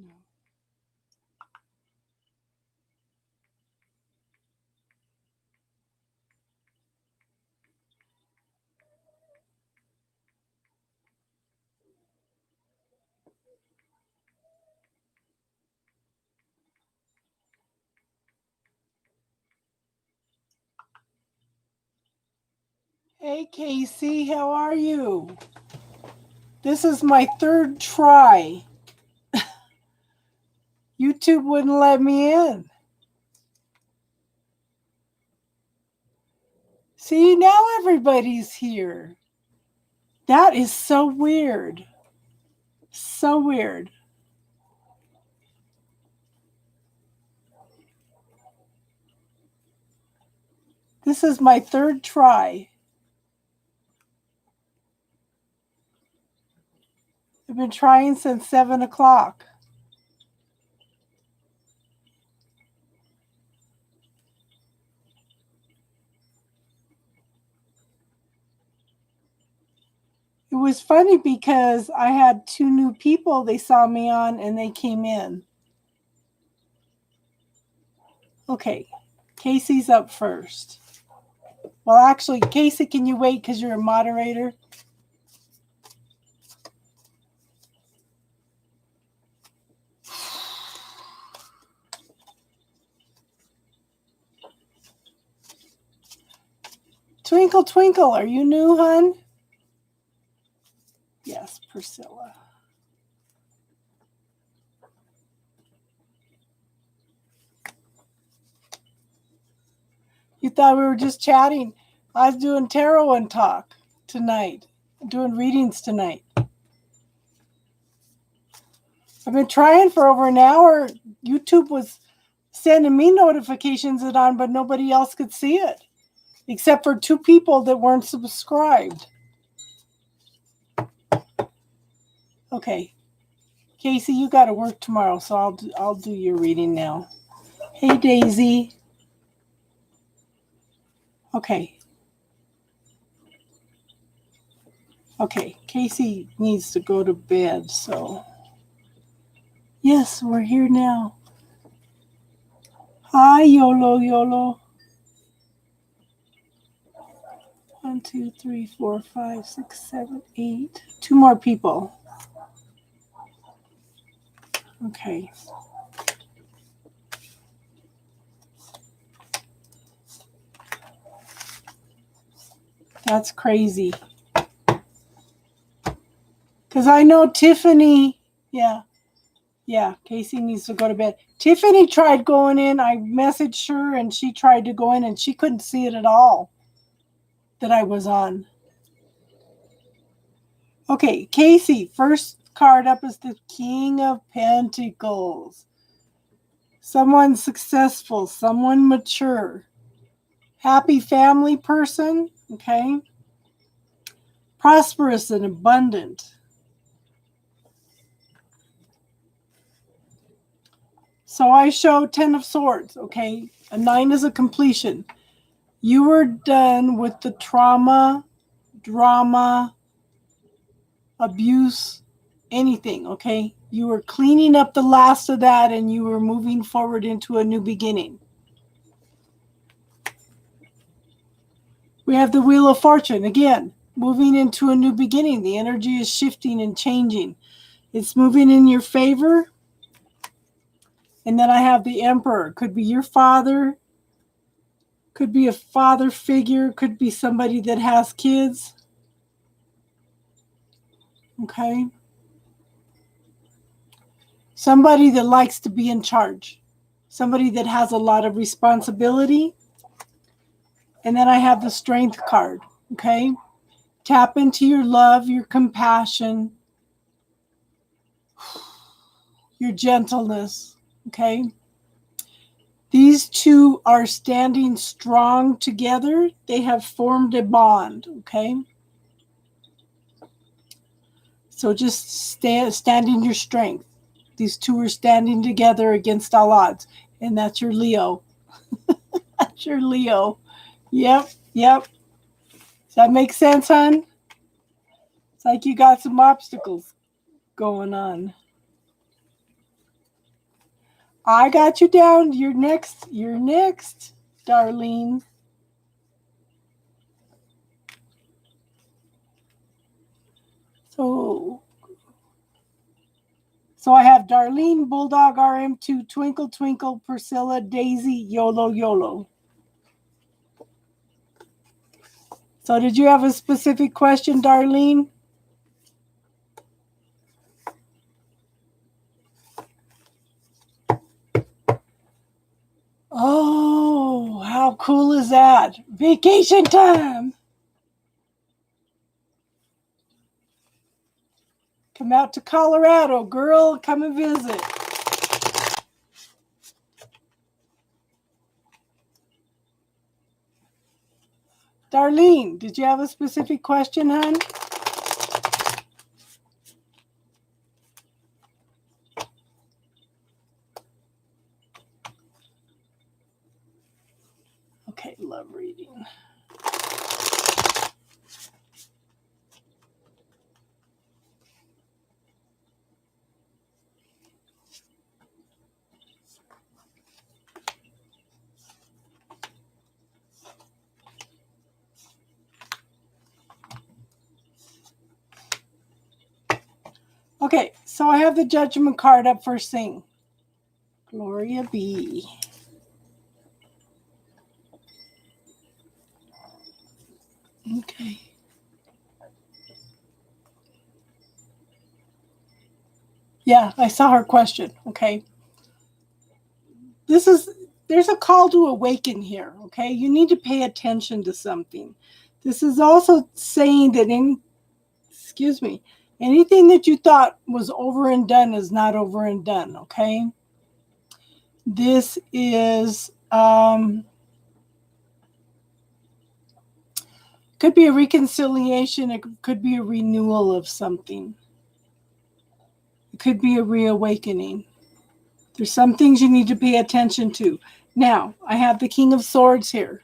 No. Hey, Casey, how are you? This is my third try. YouTube wouldn't let me in. See, now everybody's here. That is so weird. So weird. This is my third try. I've been trying since 7 o'clock. It was funny because I had two new people they saw me on and they came in. Okay, Casey's up first. Well, actually, Casey, can you wait because you're a moderator? Twinkle, twinkle, are you new, hon? Yes, Priscilla. You thought we were just chatting. I was doing tarot and talk tonight, doing readings tonight. I've been trying for over an hour. YouTube was sending me notifications it on, but nobody else could see it, except for two people that weren't subscribed. Okay, Casey, you got to work tomorrow, so I'll do your reading now. Hey, Daisy. Okay. Okay, Casey needs to go to bed, so. Yes, we're here now. Hi, YOLO, YOLO. 1, 2, 3, 4, 5, 6, 7, 8. Two more people. Okay. That's crazy. Because I know Tiffany, yeah, Casey needs to go to bed. Tiffany tried going in. I messaged her and she tried to go in and she couldn't see it at all that I was on. Okay, Casey, first card up is the King of Pentacles. Someone successful, someone mature. Happy family person, okay? Prosperous and abundant. So I show 10 of Swords, okay? A 9 is a completion. You were done with the trauma, drama, abuse, anything, okay? You were cleaning up the last of that and you were moving forward into a new beginning. We have the Wheel of Fortune, again, moving into a new beginning. The energy is shifting and changing. It's moving in your favor. And then I have the Emperor. Could be your father. Could be a father figure. Could be somebody that has kids. Okay. Somebody that likes to be in charge. Somebody that has a lot of responsibility. And then I have the Strength card. Okay. Tap into your love, your compassion, your gentleness. Okay. These two are standing strong together. They have formed a bond. Okay. So just stand in your strength. These two are standing together against all odds. And that's your Leo. That's your Leo. Yep. Does that make sense, hon? It's like you got some obstacles going on. I got you down. You're next. You're next, Darlene. So I have Darlene, Bulldog RM2, Twinkle Twinkle, Priscilla, Daisy, YOLO YOLO. So did you have a specific question, Darlene? Oh, how cool is that? Vacation time. Come out to Colorado, girl. Come and visit. Darlene, did you have a specific question, hon? Okay, love reading. Okay, so I have the Judgment card up first thing. Gloria B. Okay. Yeah, I saw her question. Okay. There's a call to awaken here. Okay. You need to pay attention to something. This is also saying that anything that you thought was over and done is not over and done. Okay. This is, could be a reconciliation. It could be a renewal of something. It could be a reawakening. There's some things you need to pay attention to. Now, I have the King of Swords here.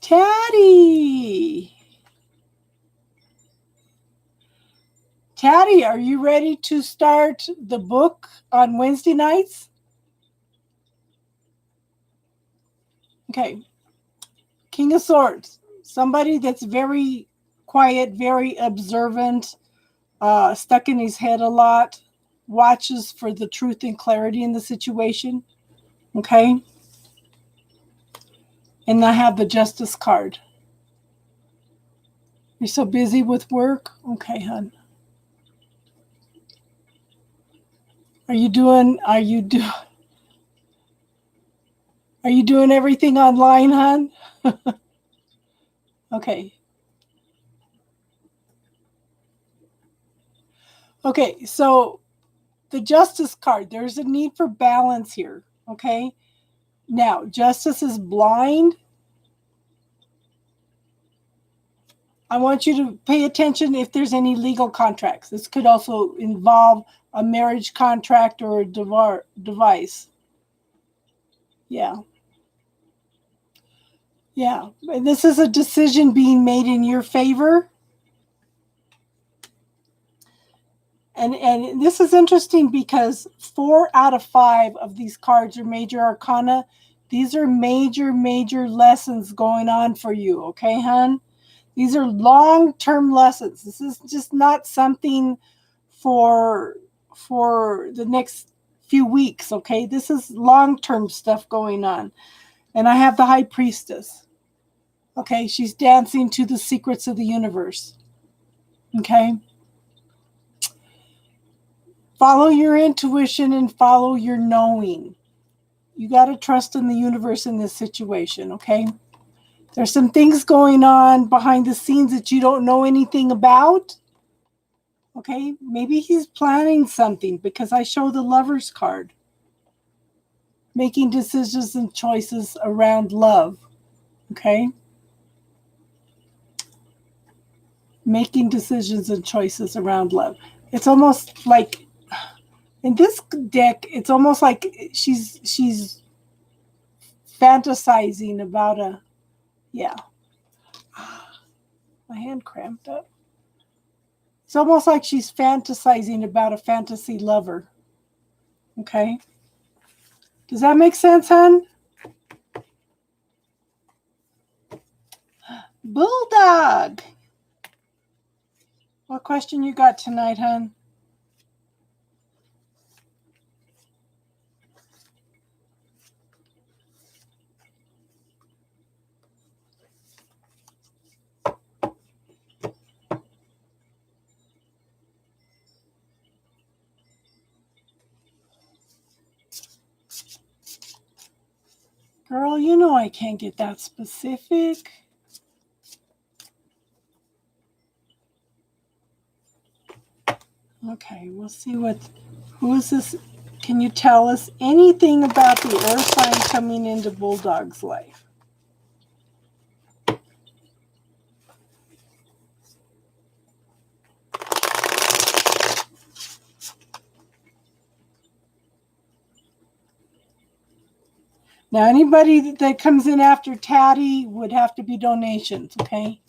Taddy! Taddy, are you ready to start the book on Wednesday nights? Okay. King of Swords. Somebody that's very quiet, very observant, stuck in his head a lot, watches for the truth and clarity in the situation. Okay. And I have the Justice card. You're so busy with work? Okay, hon. Are you doing everything online, hon? Okay. Okay, so the Justice card, there's a need for balance here. Okay. Now, Justice is blind. I want you to pay attention if there's any legal contracts. This could also involve a marriage contract or a device. Yeah. Yeah. And this is a decision being made in your favor. And this is interesting because 4 out of 5 of these cards are major arcana. These are major lessons going on for you. Okay, hon? These are long-term lessons. This is just not something for the next few weeks, okay? This is long-term stuff going on. And I have the High Priestess. Okay, she's dancing to the secrets of the universe. Okay? Follow your intuition and follow your knowing. You got to trust in the universe in this situation, okay? There's some things going on behind the scenes that you don't know anything about. Okay, maybe he's planning something because I show the Lover's card. Making decisions and choices around love. Okay? Making decisions and choices around love. It's almost like, in this deck, it's almost like she's fantasizing about yeah. My hand cramped up. It's almost like she's fantasizing about a fantasy lover. Okay. Does that make sense, hon? Bulldog. What question you got tonight, hon? Girl, you know I can't get that specific. Okay, we'll see who is this? Can you tell us anything about the air sign coming into Bulldog's life? Now, anybody that comes in after Taddy would have to be donations, okay?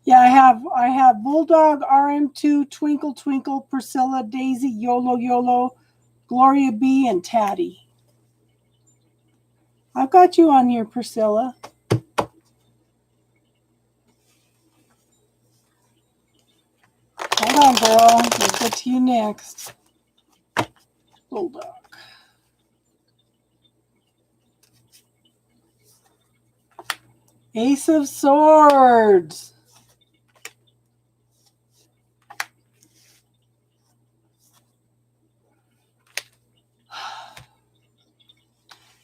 Yeah, I have Bulldog, RM2, Twinkle Twinkle, Priscilla, Daisy, YOLO YOLO, Gloria B, and Taddy. I've got you on here, Priscilla. Hold on, girl. We'll get to you next. Bulldog. Ace of Swords.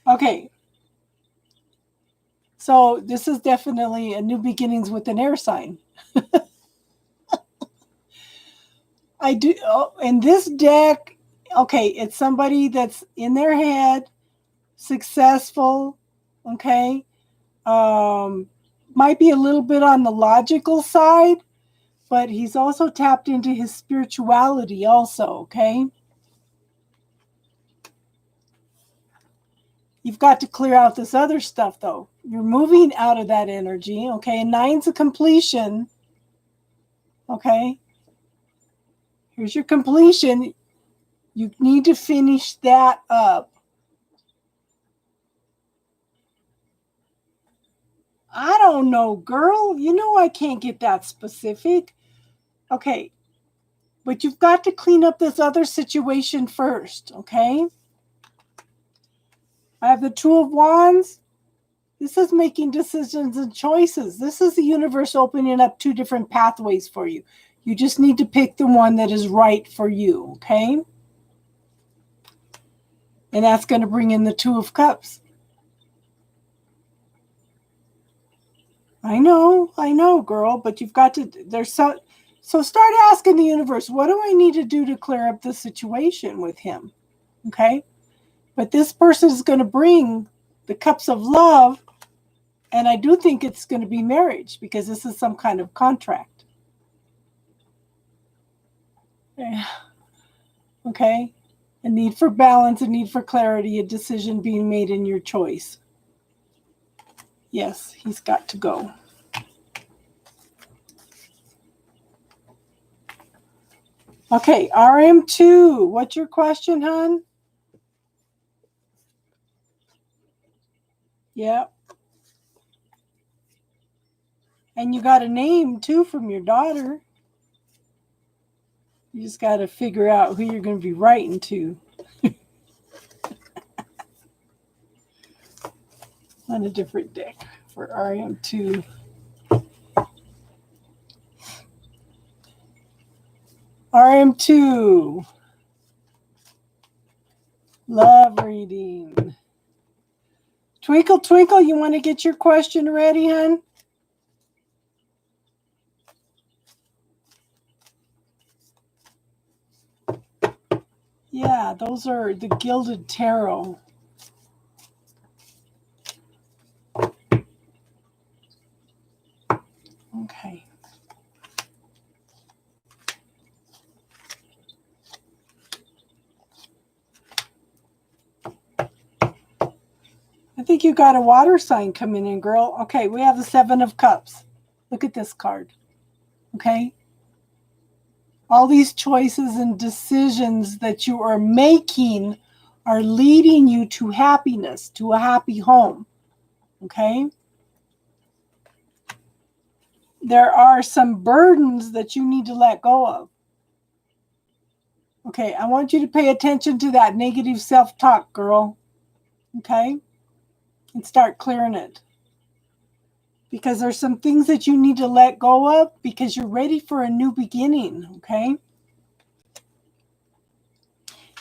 Okay. So this is definitely a new beginnings with an air sign. I do. Oh, in this deck, okay, it's somebody that's in their head, successful, okay, might be a little bit on the logical side, but he's also tapped into his spirituality also, okay? You've got to clear out this other stuff, though. You're moving out of that energy, okay? And 9's a completion, okay? Here's your completion. You need to finish that up. I don't know, girl. You know I can't get that specific. Okay. But you've got to clean up this other situation first, okay? I have the Two of Wands. This is making decisions and choices. This is the universe opening up two different pathways for you. You just need to pick the one that is right for you, okay? And that's going to bring in the Two of Cups. I know, girl, but you've got to, so start asking the universe, what do I need to do to clear up the situation with him? Okay? But this person is going to bring the cups of love, and I do think it's going to be marriage because this is some kind of contract. Okay? A need for balance, a need for clarity, a decision being made in your choice. Yes, he's got to go. Okay, RM2, what's your question, hon? Yep. And you got a name, too, from your daughter. You just got to figure out who you're going to be writing to. On a different deck for RM2. RM2. Love reading. Twinkle, twinkle, you want to get your question ready, hon? Yeah, those are the Gilded Tarot. Okay. I think you got a water sign coming in, girl. Okay, we have the Seven of Cups. Look at this card. Okay? All these choices and decisions that you are making are leading you to happiness, to a happy home. Okay? There are some burdens that you need to let go of. Okay, I want you to pay attention to that negative self-talk, girl. Okay? And start clearing it. Because there's some things that you need to let go of because you're ready for a new beginning. Okay?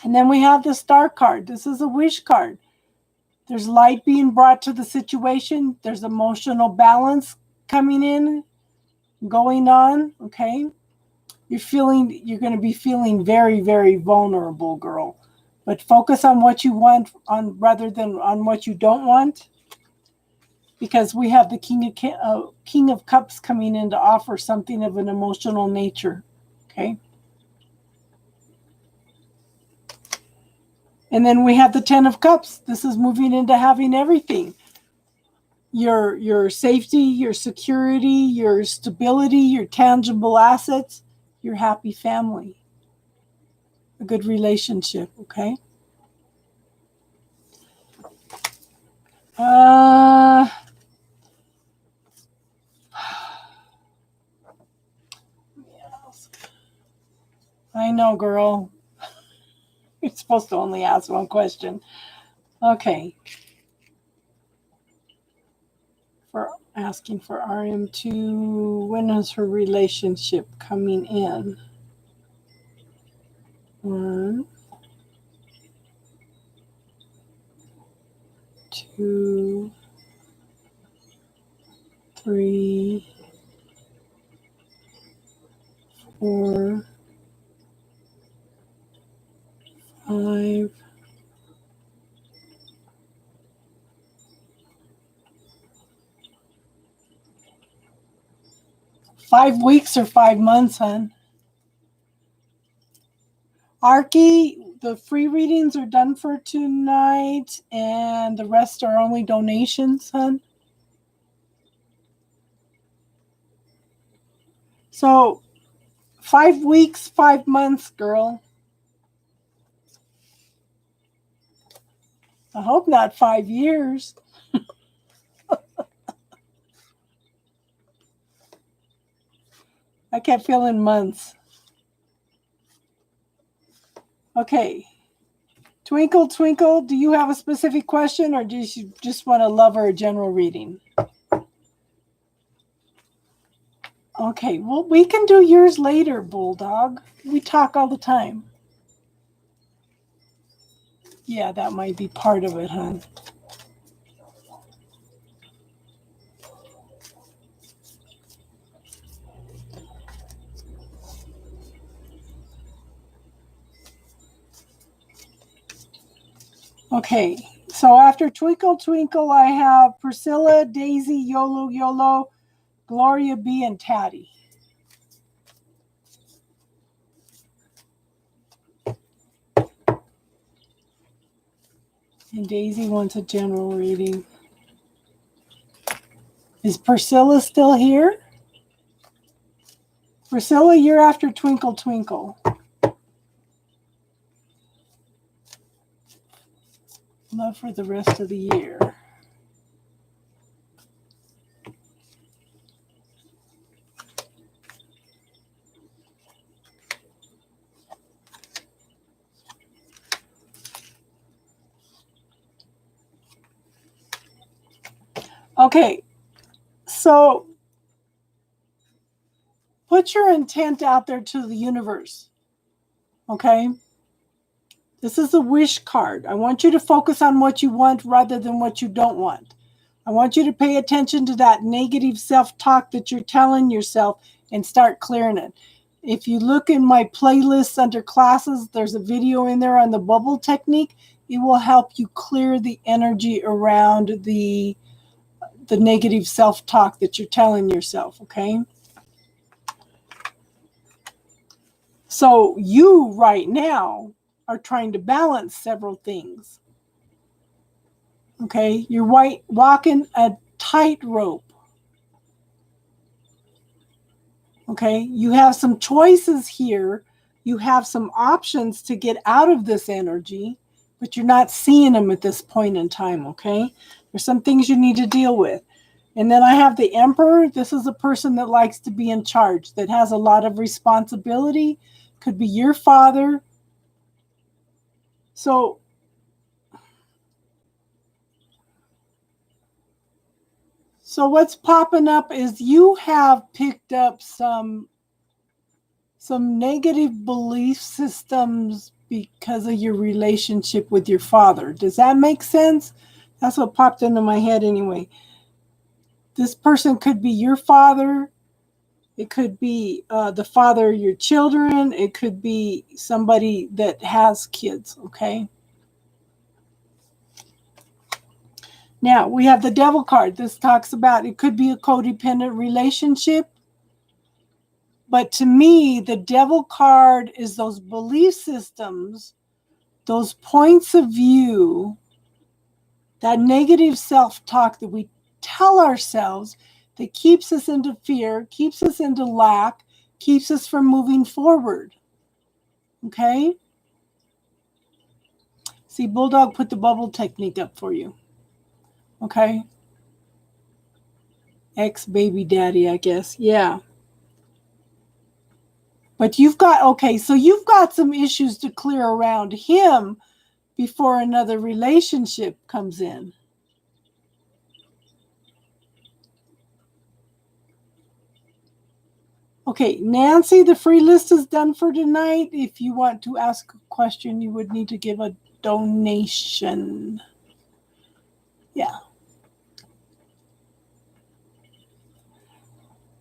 And then we have the Star card. This is a wish card. There's light being brought to the situation. There's emotional balance coming in, going on. Okay? You're going to be feeling very, very vulnerable, girl. But focus on what you want rather than on what you don't want. Because we have the King of Cups coming in to offer something of an emotional nature. Okay? And then we have the Ten of Cups. This is moving into having everything. Your safety, your security, your stability, your tangible assets, your happy family. A good relationship, okay? I know, girl. You're supposed to only ask one question. Okay. For asking for RM2, when is her relationship coming in? 1, 2, 3, 4, 5, 5 weeks or 5 months, hon. Arky, the free readings are done for tonight, and the rest are only donations, hon. So, 5 weeks, 5 months, girl. I hope not 5 years. I kept feeling months. Okay. Twinkle, Twinkle, do you have a specific question or do you just want to love or a general reading? Okay, well, we can do yours later, Bulldog. We talk all the time. Yeah, that might be part of it, hon. Okay, so after Twinkle Twinkle, I have Priscilla, Daisy, Yolo Yolo, Gloria B, and Tatty. And Daisy wants a general reading. Is Priscilla still here? Priscilla, you're after Twinkle Twinkle. Love for the rest of the year. Okay, so put your intent out there to the universe. Okay? This is a wish card. I want you to focus on what you want rather than what you don't want. I want you to pay attention to that negative self-talk that you're telling yourself and start clearing it. If you look in my playlists under classes, there's a video in there on the bubble technique. It will help you clear the energy around the negative self-talk that you're telling yourself, okay? So you right now are trying to balance several things. Okay, you're walking a tightrope. Okay, you have some choices here. You have some options to get out of this energy, but you're not seeing them at this point in time, okay? There's some things you need to deal with. And then I have the Emperor. This is a person that likes to be in charge, that has a lot of responsibility. Could be your father. So what's popping up is you have picked up some negative belief systems because of your relationship with your father. Does that make sense? That's what popped into my head anyway. This person could be your father. It could be the father of your children. It could be somebody that has kids, okay? Now, we have the Devil card. This talks about it could be a codependent relationship. But to me, the Devil card is those belief systems, those points of view, that negative self-talk that we tell ourselves that keeps us into fear, keeps us into lack, keeps us from moving forward. Okay? See, Bulldog put the bubble technique up for you. Okay? Ex-baby daddy, I guess. Yeah. But you've got some issues to clear around him before another relationship comes in. Okay, Nancy, the free list is done for tonight. If you want to ask a question, you would need to give a donation. Yeah.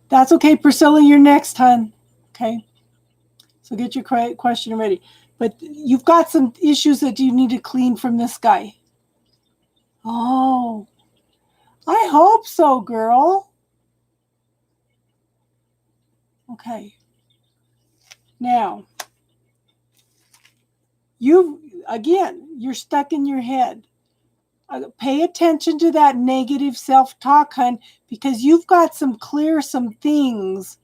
That's okay, Priscilla, you're next, hon. Okay. So get your question ready. But you've got some issues that you need to clean from this guy. Oh, I hope so, girl. Okay. Now, you're stuck in your head. Pay attention to that negative self-talk, hon, because you've got some things.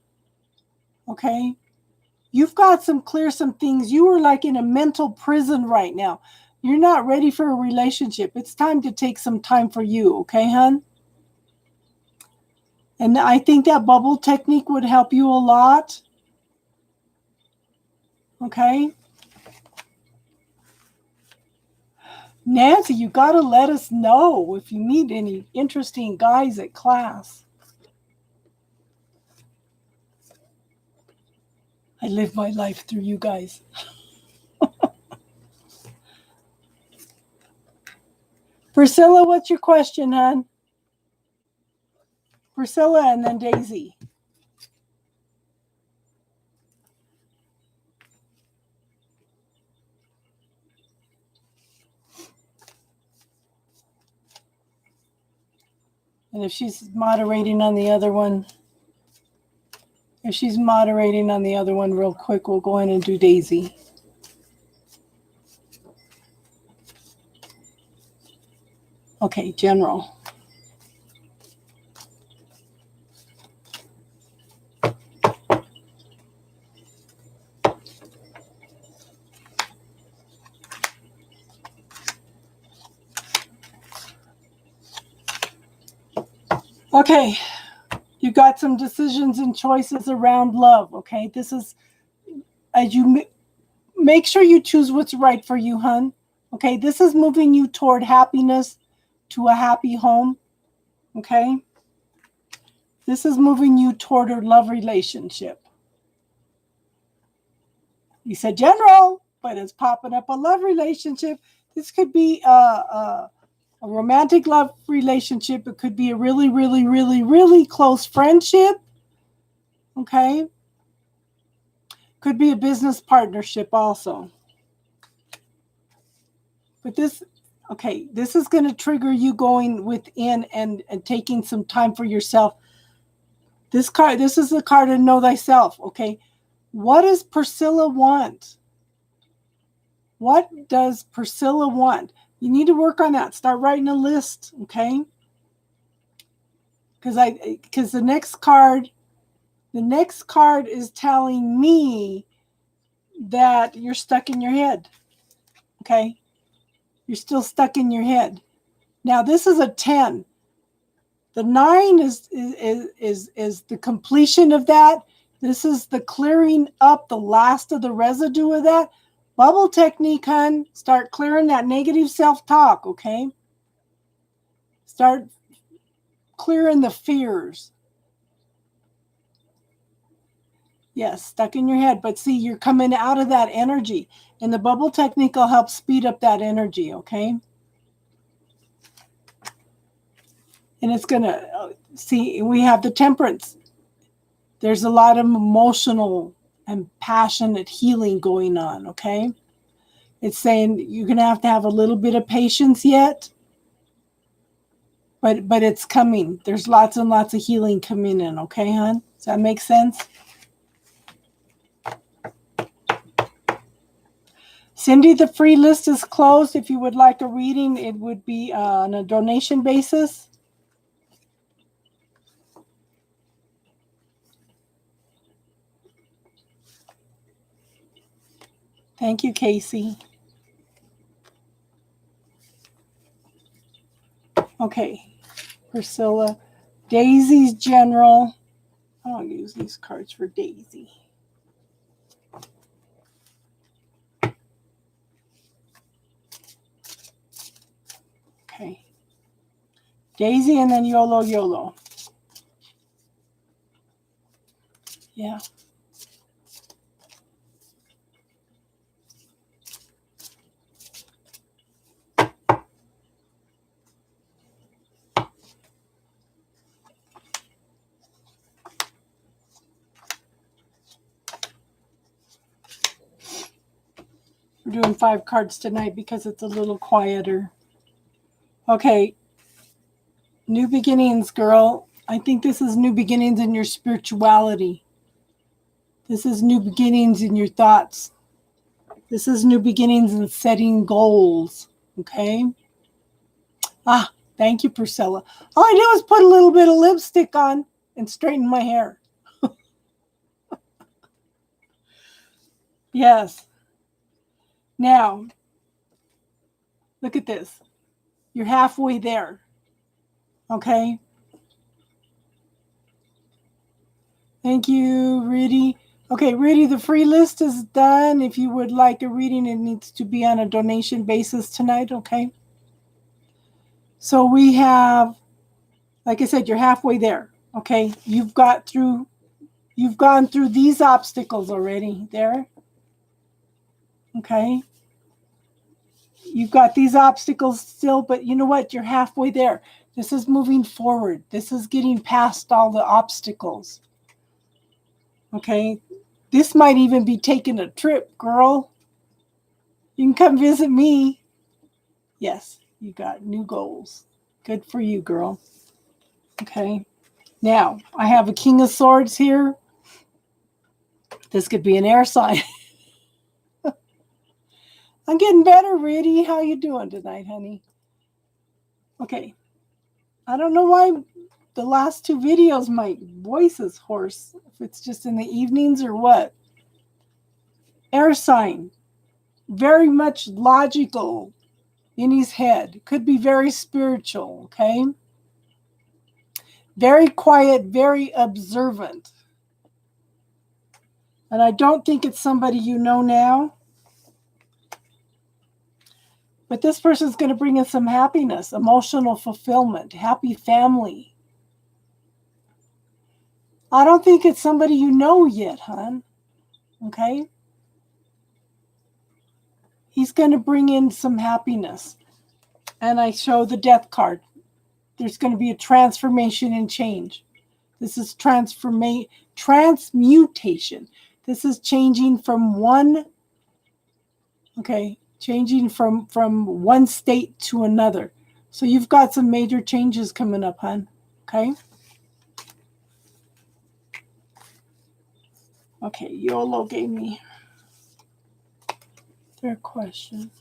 Okay? You've got some things. You are like in a mental prison right now. You're not ready for a relationship. It's time to take some time for you, okay, hon? And I think that bubble technique would help you a lot. Okay? Nancy, you got to let us know if you meet any interesting guys at class. I live my life through you guys. Priscilla, what's your question, hon? Priscilla and then Daisy. And if she's moderating on the other one, real quick, we'll go in and do Daisy. Okay, general. Okay, you got some decisions and choices around love, okay? This is, as you make sure you choose what's right for you, hon. Okay, this is moving you toward happiness, to a happy home, okay? This is moving you toward a love relationship. You said general, but it's popping up a love relationship. This could be a romantic love relationship. It could be a really, really, really, really close friendship. Okay. Could be a business partnership also. But this is going to trigger you going within and taking some time for yourself. This is the card of Know Thyself. Okay. What does Priscilla want? What does Priscilla want? You need to work on that. Start writing a list, okay? Because the next card is telling me that you're stuck in your head. Okay? You're still stuck in your head. Now this is a 10. The 9 is the completion of that. This is the clearing up the last of the residue of that. Bubble technique, hun. Start clearing that negative self-talk, okay? Start clearing the fears. Yes, stuck in your head. But see, you're coming out of that energy. And the bubble technique will help speed up that energy, okay? And it's going to, see, we have the temperance. There's a lot of emotional and passionate healing going on, okay? It's saying you're going to have a little bit of patience yet, but it's coming. There's lots and lots of healing coming in, okay, hon? Does that make sense? Cindy, the free list is closed. If you would like a reading, it would be on a donation basis. Thank you, Casey. Okay, Priscilla. Daisy's general. I don't use these cards for Daisy. Okay. Daisy and then YOLO, YOLO. Yeah. We're doing 5 cards tonight because it's a little quieter. Okay. New beginnings, girl. I think this is new beginnings in your spirituality. This is new beginnings in your thoughts. This is new beginnings in setting goals. Okay? Ah, thank you, Priscilla. All I did was put a little bit of lipstick on and straighten my hair. Yes. Now, look at this. You're halfway there. Okay? Thank you, Rudy. Okay, Rudy, the free list is done. If you would like a reading, it needs to be on a donation basis tonight, okay? So we have, like I said, you're halfway there, okay? You've gone through these obstacles already there, okay? You've got these obstacles still, but you know what? You're halfway there. This is moving forward. This is getting past all the obstacles, okay? This might even be taking a trip, girl. You can come visit me. Yes, you got new goals. Good for you, girl. Okay. Now, I have a King of Swords here. This could be an air sign. I'm getting better, Rudy. How you doing tonight, honey? Okay. I don't know why the last 2 videos my voice is hoarse. If it's just in the evenings or what. Air sign. Very much logical in his head. Could be very spiritual, okay? Very quiet, very observant. And I don't think it's somebody you know now. But this person's going to bring in some happiness, emotional fulfillment, happy family. I don't think it's somebody you know yet, hon. Okay? He's going to bring in some happiness. And I show the death card. There's going to be a transformation and change. This is transmutation. This is changing from one, okay, changing from one state to another. So you've got some major changes coming up, hon. Okay? Okay, YOLO gave me their question.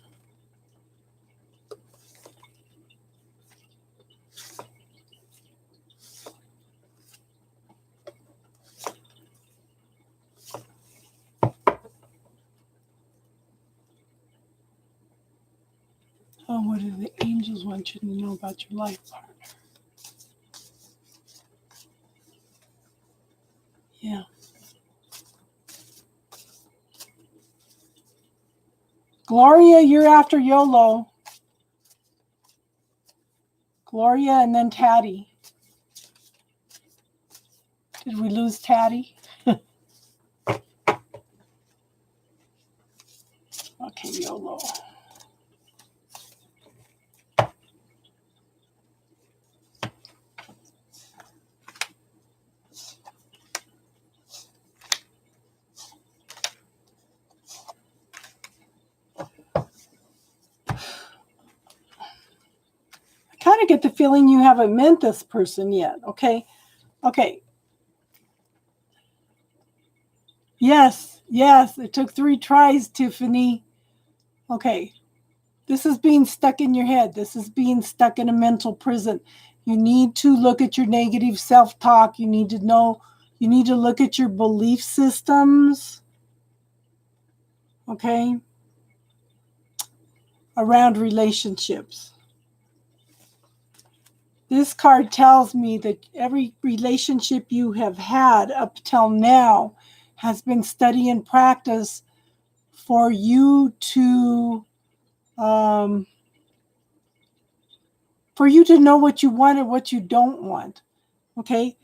do the angels want you to know about your life partner? Yeah. Gloria, you're after YOLO. Gloria and then Taddy. Did we lose Taddy? Okay, YOLO. I kind of get the feeling you haven't met this person yet. Okay. Okay. Yes. Yes. It took 3 tries, Tiffany. Okay. This is being stuck in your head. This is being stuck in a mental prison. You need to look at your negative self-talk. You need to look at your belief systems, okay, around relationships. This card tells me that every relationship you have had up till now has been study and practice for you to know what you want and what you don't want. Okay?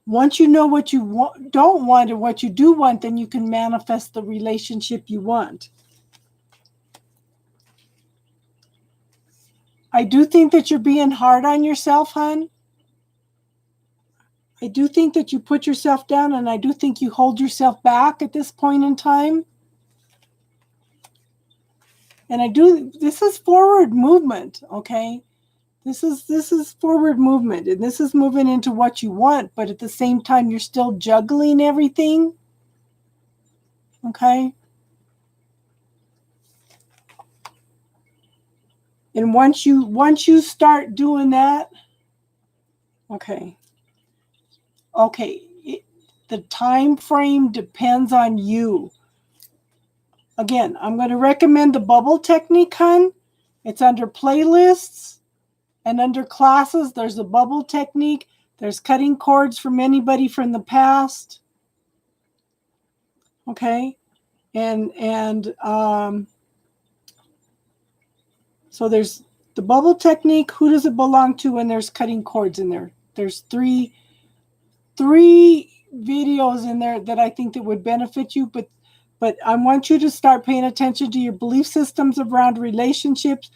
Once you know what you don't want and what you do want, then you can manifest the relationship you want. I do think that you're being hard on yourself, hon. I do think that you put yourself down, and I do think you hold yourself back at this point in time. And this is forward movement, okay? This is forward movement, and this is moving into what you want, but at the same time, you're still juggling everything, okay? And once you start doing that, okay, the time frame depends on you. Again, I'm going to recommend the bubble technique, hon. It's under playlists and under classes. There's a bubble technique. There's cutting cords from anybody from the past. Okay, and so there's the bubble technique. Who does it belong to? And there's cutting cords in there. There's three videos in there that I think that would benefit you, but I want you to start paying attention to your belief systems around relationships.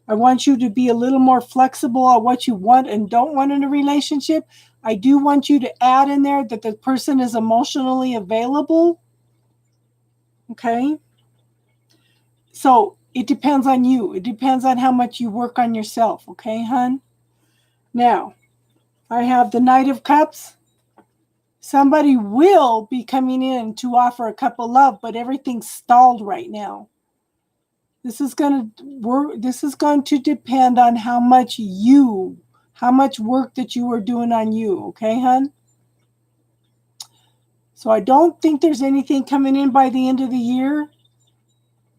I want you to be a little more flexible on what you want and don't want in a relationship. I do want you to add in there that the person is emotionally available. Okay? So it depends on you. It depends on how much you work on yourself. Okay, hon? Now, I have the Knight of Cups. Somebody will be coming in to offer a cup of love, but everything's stalled right now. This is going to depend on how much work that you are doing on you. Okay, hon? So I don't think there's anything coming in by the end of the year,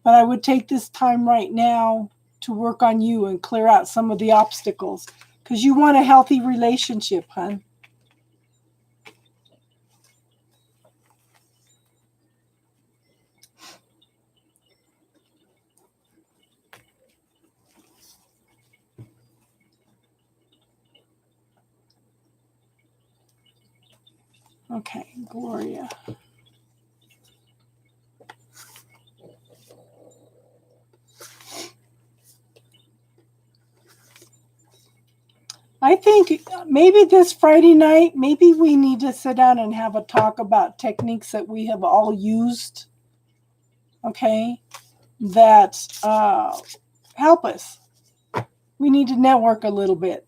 but I would take this time right now to work on you and clear out some of the obstacles because you want a healthy relationship, hon. Okay, Gloria. I think maybe this Friday night, maybe we need to sit down and have a talk about techniques that we have all used, okay, that help us. We need to network a little bit.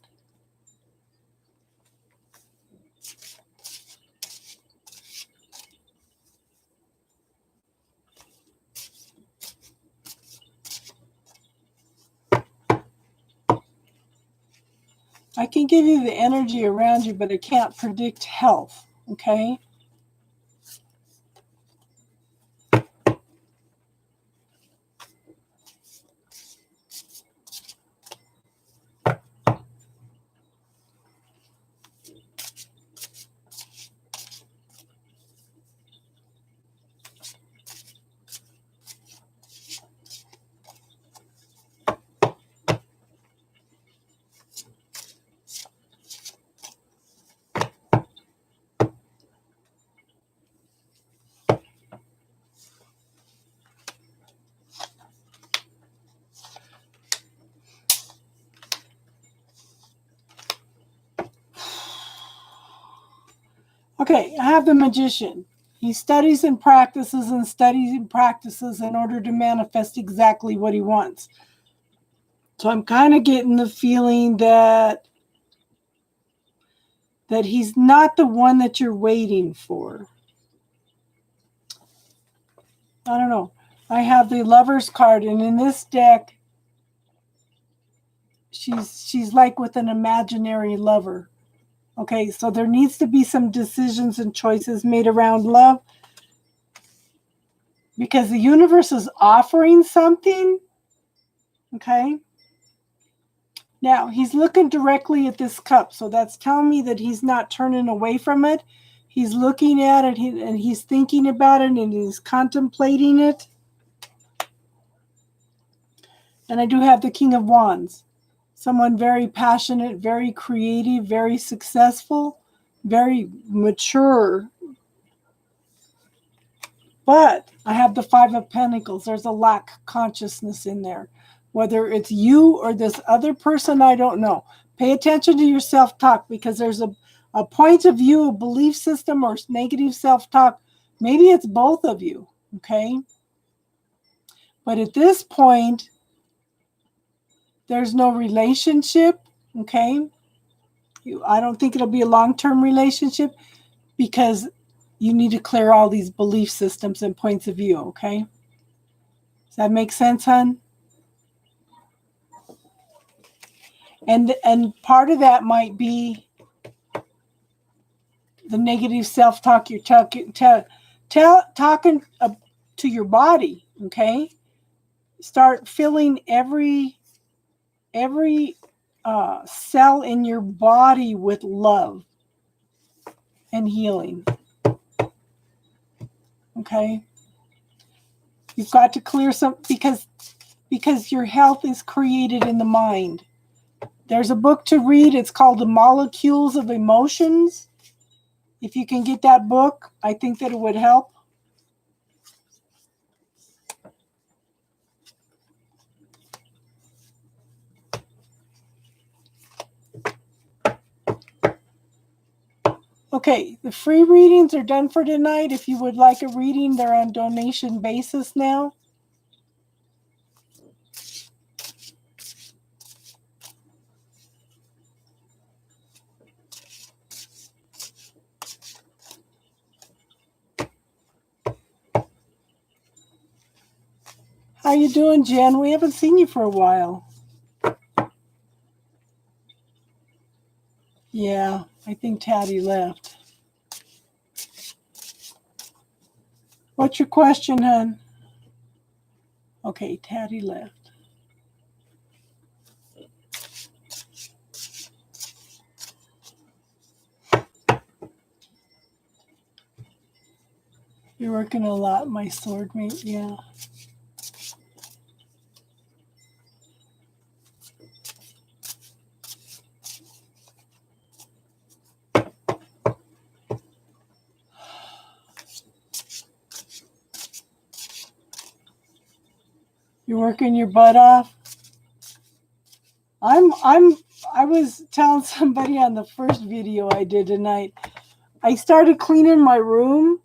I can give you the energy around you, but I can't predict health, okay? Okay, I have the magician. He studies and practices and studies and practices in order to manifest exactly what he wants. So I'm kind of getting the feeling that he's not the one that you're waiting for. I don't know. I have the Lover's card, and in this deck, she's like with an imaginary lover. Okay, so there needs to be some decisions and choices made around love because the universe is offering something. Okay. Now, he's looking directly at this cup, so that's telling me that he's not turning away from it. He's looking at it and he's thinking about it and he's contemplating it. And I do have the King of Wands. Someone very passionate, very creative, very successful, very mature. But I have the Five of Pentacles. There's a lack consciousness in there. Whether it's you or this other person, I don't know. Pay attention to your self-talk because there's a point of view, a belief system, or negative self-talk. Maybe it's both of you, okay? But at this point, there's no relationship, okay? I don't think it'll be a long-term relationship because you need to clear all these belief systems and points of view, okay? Does that make sense, hon? And part of that might be the negative self-talk you're talking to your body, okay? Start filling every cell in your body with love and healing, okay? You've got to clear some because your health is created in the mind. There's a book to read. It's called The Molecules of Emotions. If you can get that book, I think that it would help. Okay, the free readings are done for tonight. If you would like a reading, they're on donation basis now. How you doing, Jen? We haven't seen you for a while. Yeah, I think Taddy left. What's your question, hon? Okay, Taddy left. You're working a lot, my sword mate. Yeah. You're working your butt off. I was telling somebody on the first video I did tonight. I started cleaning my room.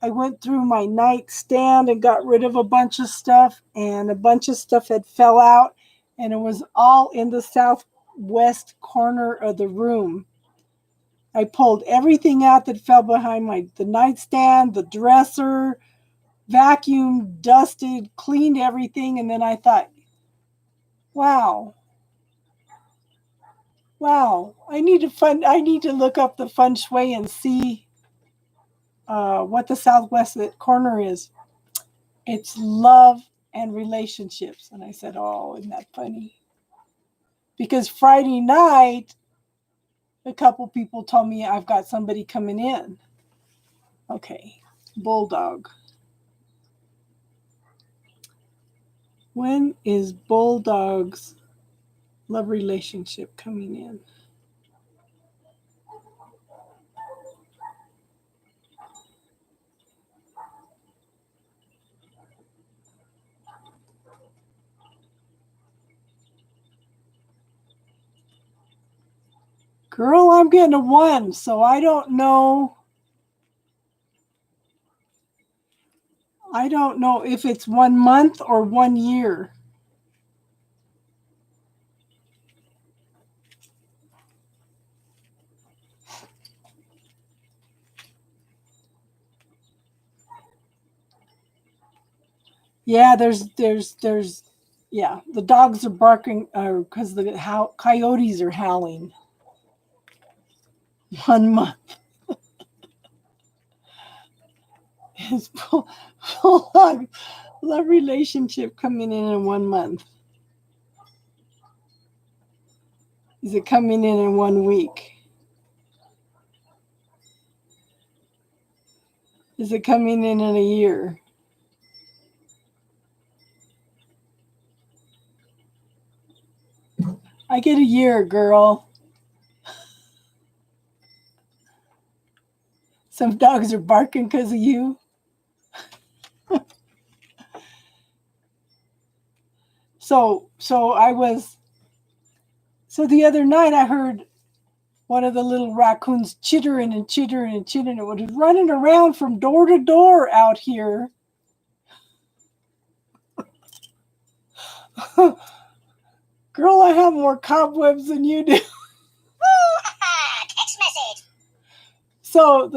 I went through my nightstand and got rid of a bunch of stuff, and a bunch of stuff had fell out, and it was all in the southwest corner of the room. I pulled everything out that fell behind the nightstand, the dresser, vacuumed, dusted, cleaned everything, and then I thought, wow, I need to look up the feng shui and see what the southwest corner is. It's love and relationships. And I said, oh, isn't that funny? Because Friday night, a couple people told me I've got somebody coming in. Okay, Bulldog. When is Bulldog's love relationship coming in? Girl, I'm getting a 1, so I don't know. I don't know if it's 1 month or 1 year. Yeah, yeah, the dogs are barking because the coyotes are howling. 1 month. His full love relationship coming in 1 month. Is it coming in 1 week? Is it coming in a year? I get a year, girl. Some dogs are barking because of you. So the other night I heard one of the little raccoons chittering and chittering and chittering. It was running around from door to door out here. Girl, I have more cobwebs than you do. Text message. So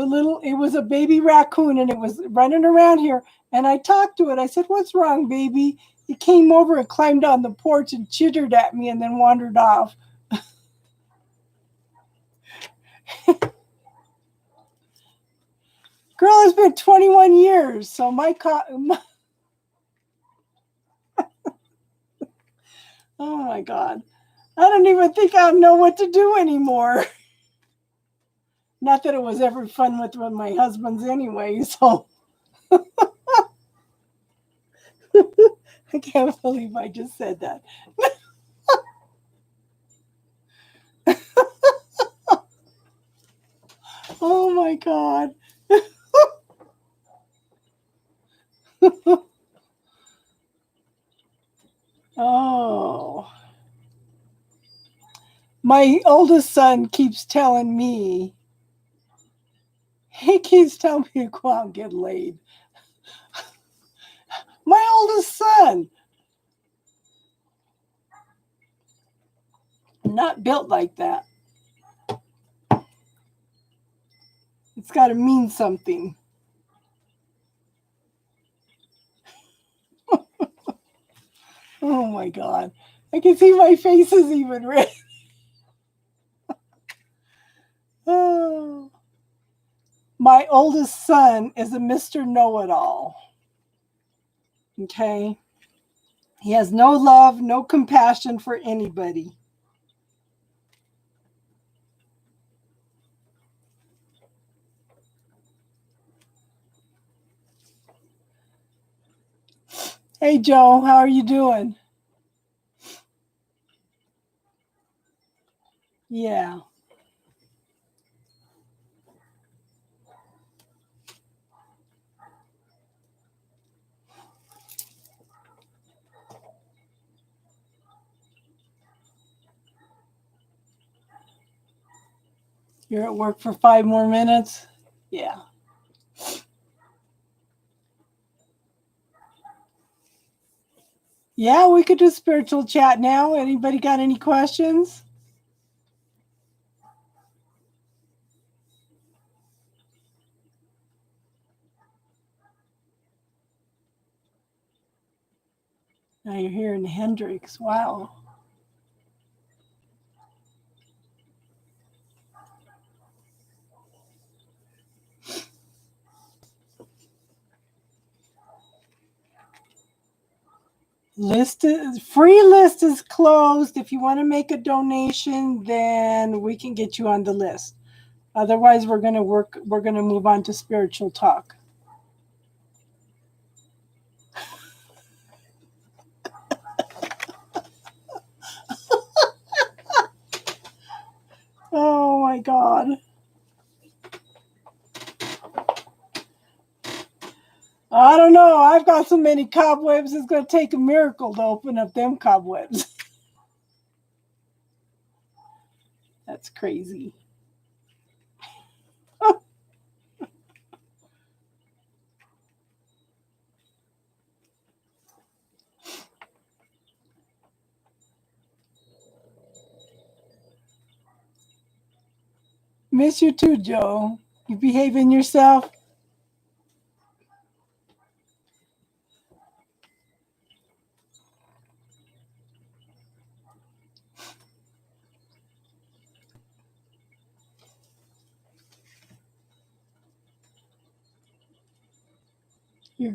it was a baby raccoon and it was running around here. And I talked to it. I said, "What's wrong, baby?" It came over and climbed on the porch and chittered at me and then wandered off. Girl, it's been 21 years. So oh my God. I don't even think I know what to do anymore. Not that it was ever fun with my husband's anyway, so I can't believe I just said that. Oh my God. Oh. My oldest son keeps telling me, he keeps telling me to go out and get laid. My oldest son. Not built like that. It's got to mean something. Oh my God. I can see my face is even red. Oh. My oldest son is a Mr. Know-it-all. Okay? He has no love, no compassion for anybody. Hey, Joe, how are you doing? Yeah. You're at work for 5 more minutes? Yeah. Yeah, we could do spiritual chat now. Anybody got any questions? Now you're hearing Hendrix. Wow. Free list is closed. If you want to make a donation, then we can get you on the list. Otherwise, we're going to move on to spiritual talk. Oh my God. I don't know. I've got so many cobwebs, it's going to take a miracle to open up them cobwebs. That's crazy. Miss you too, Joe. You behaving yourself? You're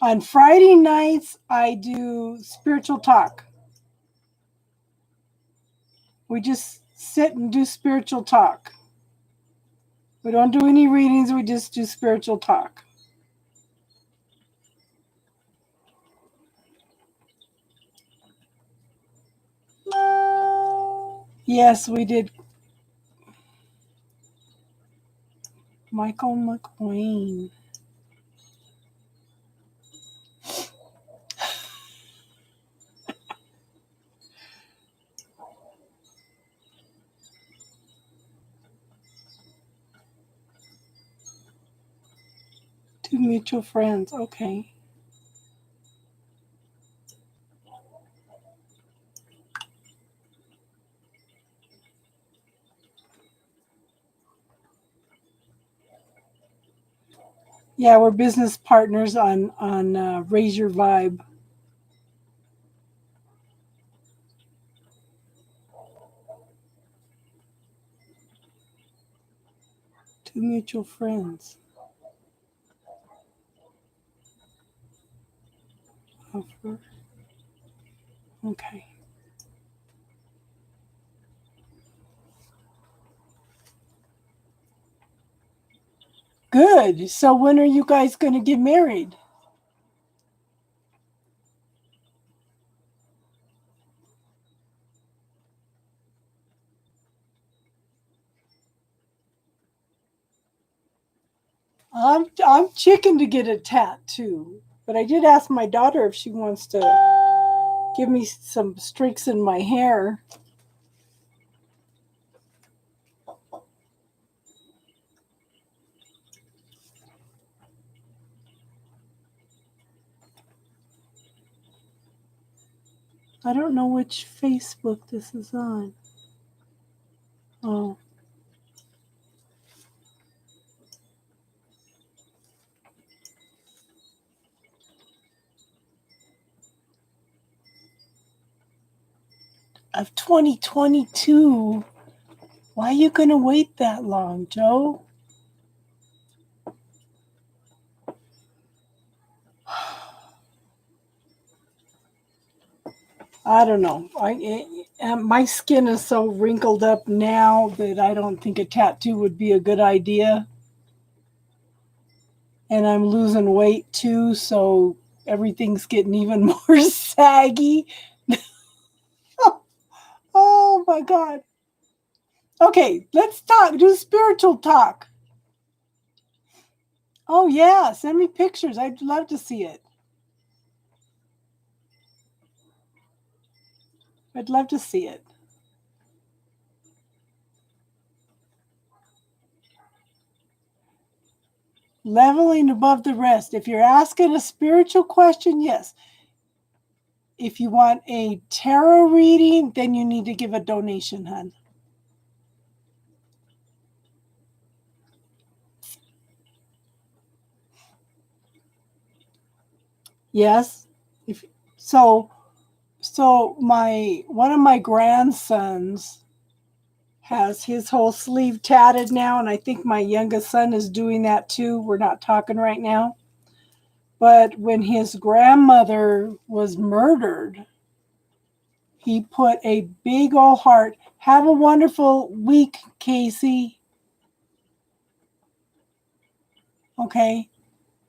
On Friday nights, I do spiritual talk. We just sit and do spiritual talk. We don't do any readings, we just do spiritual talk. Yes, we did. Michael McQueen. Two mutual friends. Okay. Yeah, we're business partners on Raise Your Vibe. Two mutual friends. Offer. Okay. Good. So when are you guys going to get married? I'm chicken to get a tattoo, but I did ask my daughter if she wants to give me some streaks in my hair. I don't know which Facebook this is on. Oh. Of 2022. Why are you going to wait that long, Joe? I don't know. My skin is so wrinkled up now that I don't think a tattoo would be a good idea. And I'm losing weight too, so everything's getting even more saggy. Oh my God. Okay, let's talk. Do spiritual talk. Oh, yeah. Send me pictures. I'd love to see it. I'd love to see it. Leveling above the rest. If you're asking a spiritual question, yes. If you want a tarot reading, then you need to give a donation, hun. Yes. If so, my one of my grandsons has his whole sleeve tatted now, and I think my youngest son is doing that too. We're not talking right now. But when his grandmother was murdered, he put a big old heart. Have a wonderful week, Casey. Okay.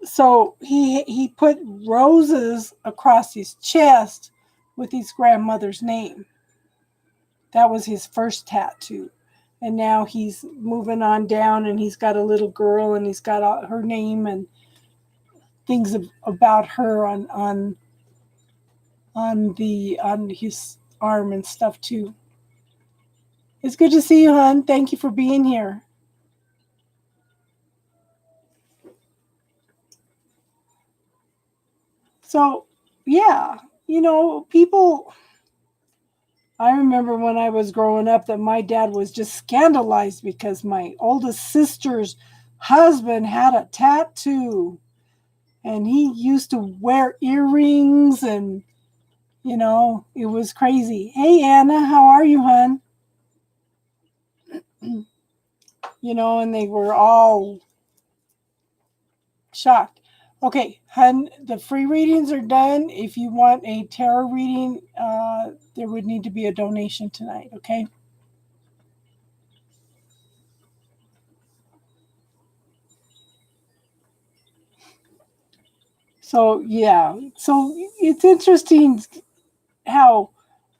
So he put roses across his chest with his grandmother's name. That was his first tattoo. And now he's moving on down, and he's got a little girl, and he's got her name and things about her on his arm and stuff too. It's good to see you, hon. Thank you for being here. So, yeah, people I remember when I was growing up that my dad was just scandalized because my oldest sister's husband had a tattoo and he used to wear earrings and, it was crazy. Hey, Anna, how are you, hon? And they were all shocked. Okay, hun, the free readings are done. If you want a tarot reading, there would need to be a donation tonight, okay? So, yeah. So it's interesting how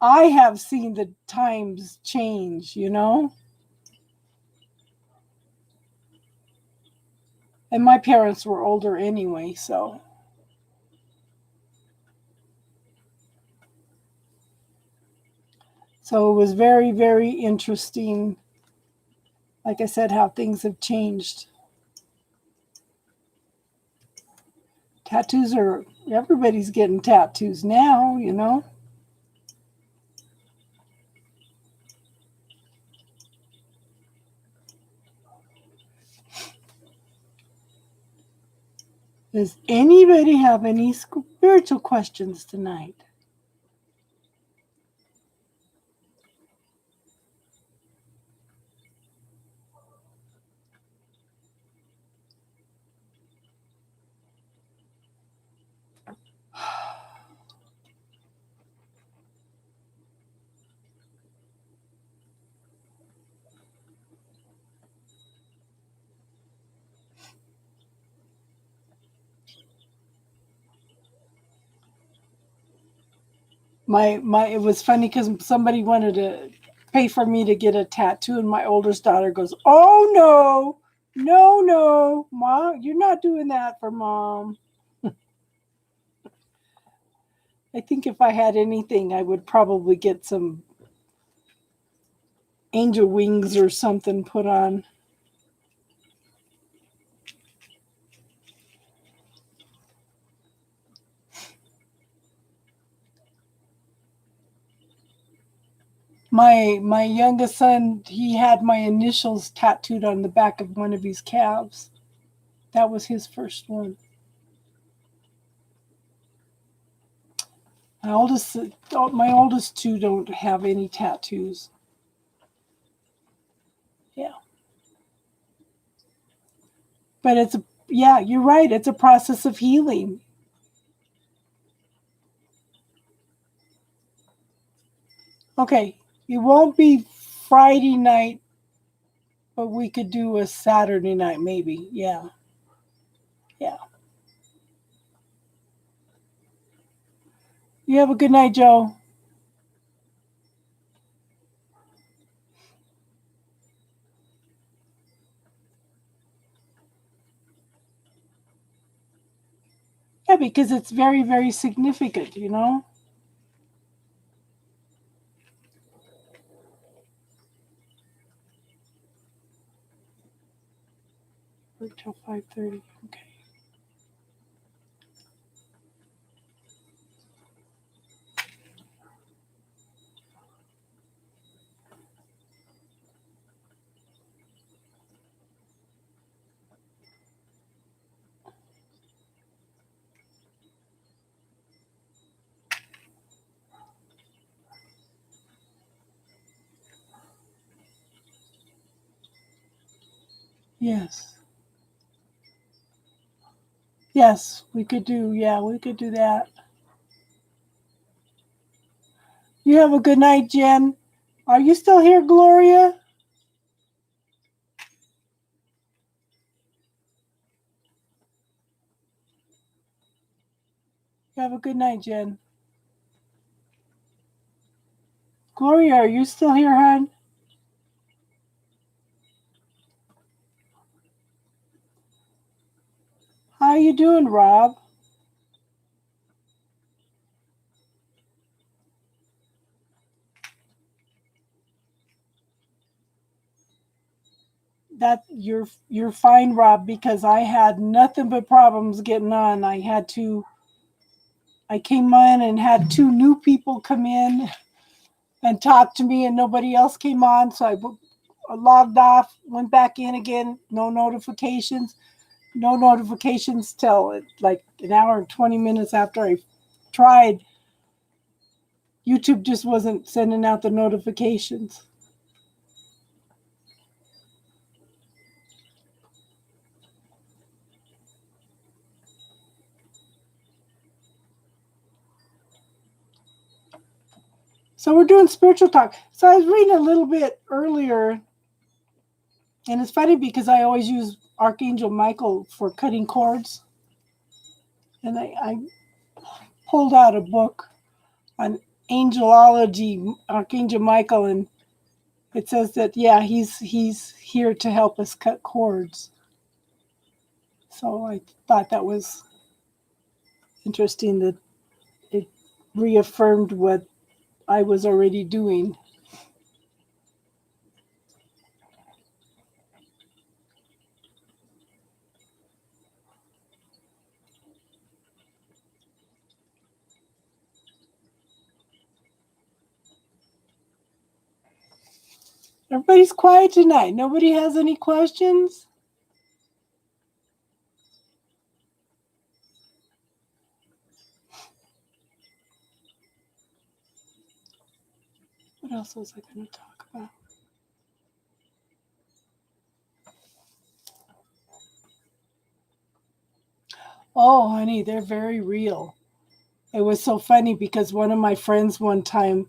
I have seen the times change. And my parents were older anyway, so. So it was very, very interesting, like I said, how things have changed. Everybody's getting tattoos now. Does anybody have any spiritual questions tonight? It was funny because somebody wanted to pay for me to get a tattoo, and my oldest daughter goes, "Oh no, no, mom, you're not doing that for mom." I think if I had anything, I would probably get some angel wings or something put on. My youngest son, he had my initials tattooed on the back of one of his calves. That was his first one. My oldest two don't have any tattoos. Yeah. But yeah, you're right. It's a process of healing. Okay. It won't be Friday night, but we could do a Saturday night maybe. Yeah. Yeah. You have a good night, Joe. Yeah, because it's very, very significant. Work till 5:30. Okay. Yes. Yes, we could do. Yeah, we could do that. You have a good night, Jen. Are you still here, Gloria? You have a good night, Jen. Gloria, are you still here, hon? How you doing, Rob? That you're fine, Rob, because I had nothing but problems getting on. I came on and had two new people come in, and talked to me, and nobody else came on. So I logged off, went back in again, no notifications. No notifications till like an hour and 20 minutes after I tried. YouTube just wasn't sending out the notifications. So we're doing spiritual talk. So I was reading a little bit earlier, and it's funny because I always use Archangel Michael for cutting cords. And I pulled out a book on angelology, Archangel Michael, and it says that, yeah, he's here to help us cut cords. So I thought that was interesting that it reaffirmed what I was already doing. Everybody's quiet tonight. Nobody has any questions? What else was I going to talk about? Oh, honey, they're very real. It was so funny because one of my friends one time,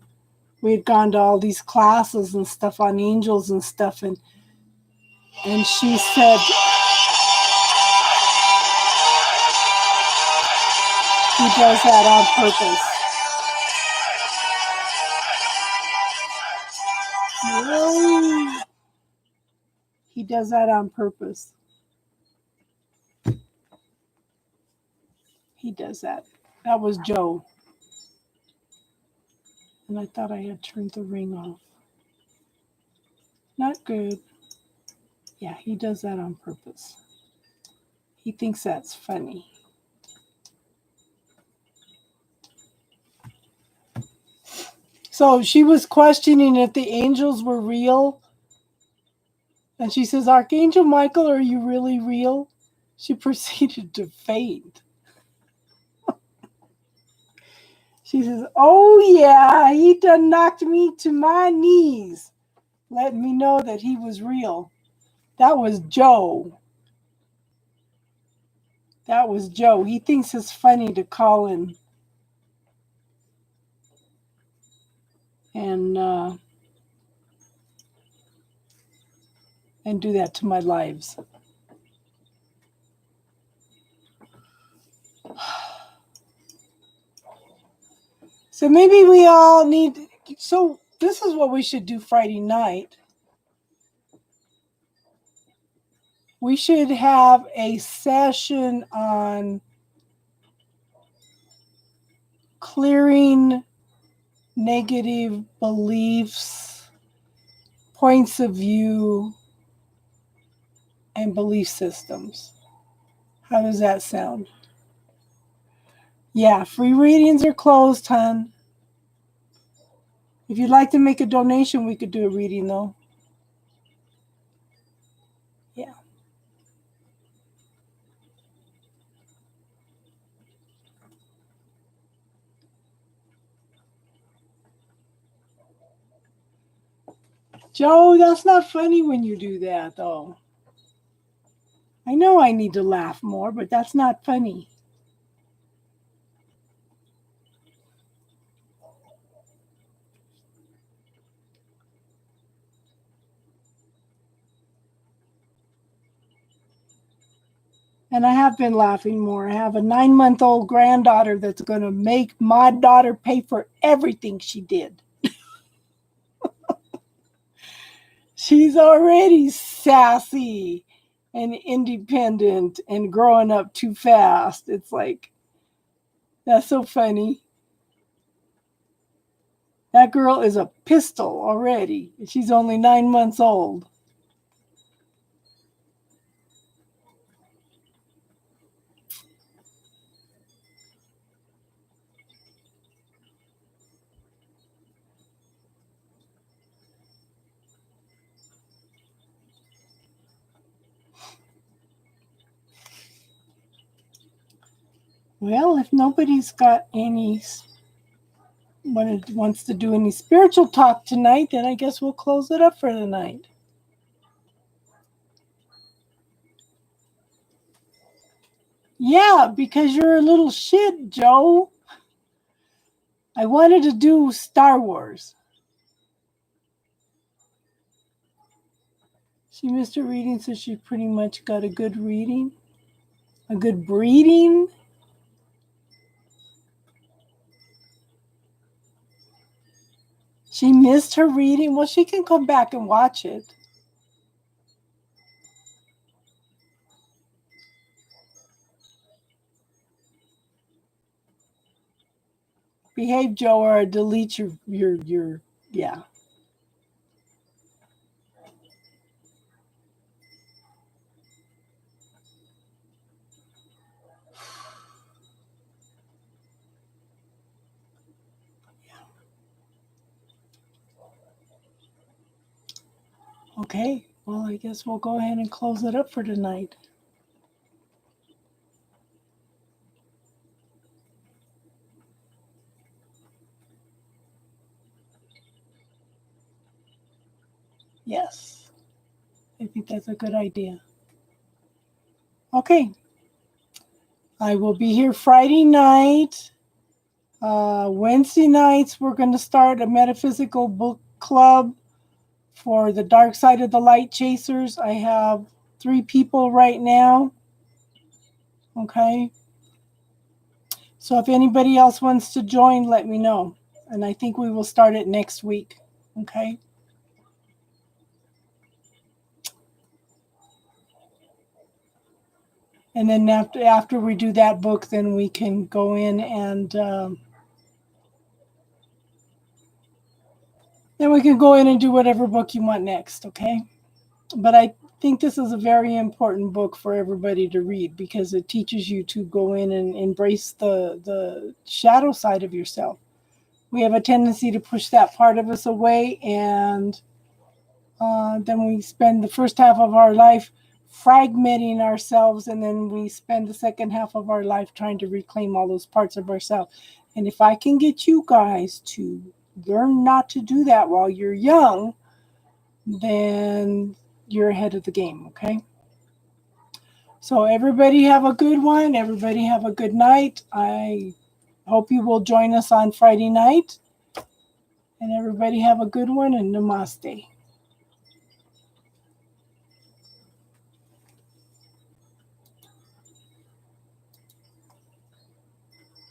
we had gone to all these classes and stuff on angels and stuff, and she said he does that on purpose. Really? He does that on purpose. He does that. That was Joe. And I thought I had turned the ring off. Not good. Yeah, he does that on purpose. He thinks that's funny. So she was questioning if the angels were real. And she says, Archangel Michael, are you really real? She proceeded to faint. She says, oh yeah, he done knocked me to my knees, letting me know that he was real. That was Joe. That was Joe. He thinks it's funny to call in and do that to my lives. So maybe we all need. So this is what we should do Friday night. We should have a session on clearing negative beliefs, points of view, and belief systems. How does that sound? Yeah, free readings are closed, hon. If you'd like to make a donation, we could do a reading, though. Yeah. Joe, that's not funny when you do that, though. I know I need to laugh more, but that's not funny. And I have been laughing more. I have a 9-month-old granddaughter that's going to make my daughter pay for everything she did. She's already sassy and independent and growing up too fast. It's like, that's so funny. That girl is a pistol already. She's only 9 months old. Well, if nobody's got any wants to do any spiritual talk tonight, then I guess we'll close it up for the night. Yeah, because you're a little shit, Joe. I wanted to do Star Wars. She missed her reading, so she pretty much got a good reading. A good breeding. She missed her reading. Well, she can come back and watch it. Behave, Joe, or delete your yeah. Okay, well, I guess we'll go ahead and close it up for tonight. Yes, I think that's a good idea. Okay, I will be here Friday night. Wednesday nights, we're going to start a metaphysical book club for the Dark Side of the Light Chasers. I have 3 people right now. Okay. So if anybody else wants to join, let me know. And I think we will start it next week. Okay. And then after we do that book, then we can go in and then we can go in and do whatever book you want next. Okay. But I think this is a very important book for everybody to read because it teaches you to go in and embrace the shadow side of yourself. We have a tendency to push that part of us away, and then we spend the first half of our life fragmenting ourselves, and then we spend the second half of our life trying to reclaim all those parts of ourselves. And if I can get you guys to learn not to do that while you're young, then you're ahead of the game, okay? So everybody have a good one. Everybody have a good night. I hope you will join us on Friday night. And everybody have a good one, and namaste.